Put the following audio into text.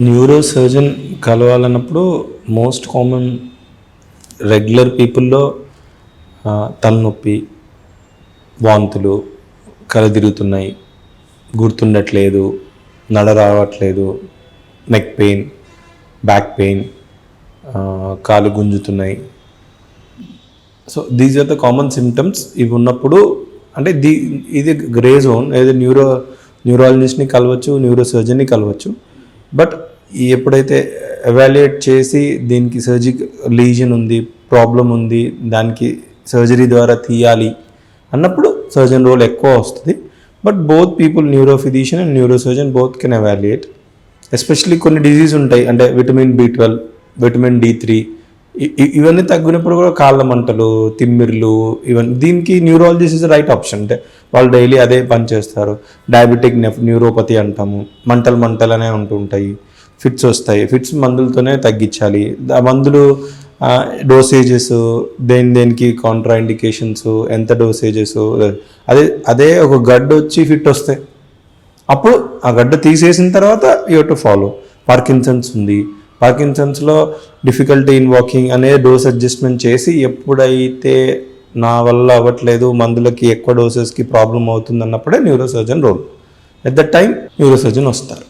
Neuro surgeon కలవాలన్నప్పుడు most common regular పీపుల్లో తలనొప్పి, వాంతులు, కళ్ళు తిరుగుతున్నాయి, గుర్తుండట్లేదు, నడ రావట్లేదు, నెక్ పెయిన్, బ్యాక్ పెయిన్, కాలు గుంజుతున్నాయి. So these are the common symptoms. ఇవి ఉన్నప్పుడు అంటే ఇది గ్రే జోన్. ఏదో న్యూరాలజిస్ట్ని కలవచ్చు, న్యూరో సర్జన్ని కలవచ్చు. బట్ ఎప్పుడైతే ఎవాల్యుయేట్ చేసి దీనికి లీజన్ ఉంది, ప్రాబ్లం ఉంది, దానికి సర్జరీ ద్వారా తీయాలి అన్నప్పుడు సర్జన్ రోల్ ఎక్కువ వస్తుంది. But both people, neuro physician and neuro surgeon both can evaluate. Especially కొన్ని డిజీజ్ ఉంటాయి, అంటే విటమిన్ B12, విటమిన్ D3 ఇవన్నీ తగ్గినప్పుడు కూడా కాళ్ళ మంటలు, తిమ్మిర్లు, ఇవన్నీ దీనికి న్యూరాలజిస్ట్ ఇస్ రైట్ ఆప్షన్. అంటే వాళ్ళు డైలీ అదే పని చేస్తారు. డయాబెటిక్ న్యూరోపతి అంటాము, మంటలనే ఉంటుంటాయి, ఫిట్స్ వస్తాయి, ఫిట్స్ మందులతోనే తగ్గించాలి. మందులు డోసేజెస్, దేనికి కాంట్రా ఇండికేషన్స్, ఎంత డోసేజెస్, అదే ఒక గడ్డు వచ్చి ఫిట్ వస్తే అప్పుడు ఆ గడ్డ తీసేసిన తర్వాత యూ టు ఫాలో. పార్కిన్సన్స్ ఉంది, పార్కిన్సన్స్లో డిఫికల్టీ ఇన్ వాకింగ్ అనే డోస్ అడ్జస్ట్మెంట్ చేసి ఎప్పుడైతే నా వల్ల అవ్వట్లేదు, మందులకి ఎక్కువ డోసెస్కి ప్రాబ్లం అవుతుంది అన్నప్పుడే neuro surgeon role. At that time neuro surgeon వస్తారు.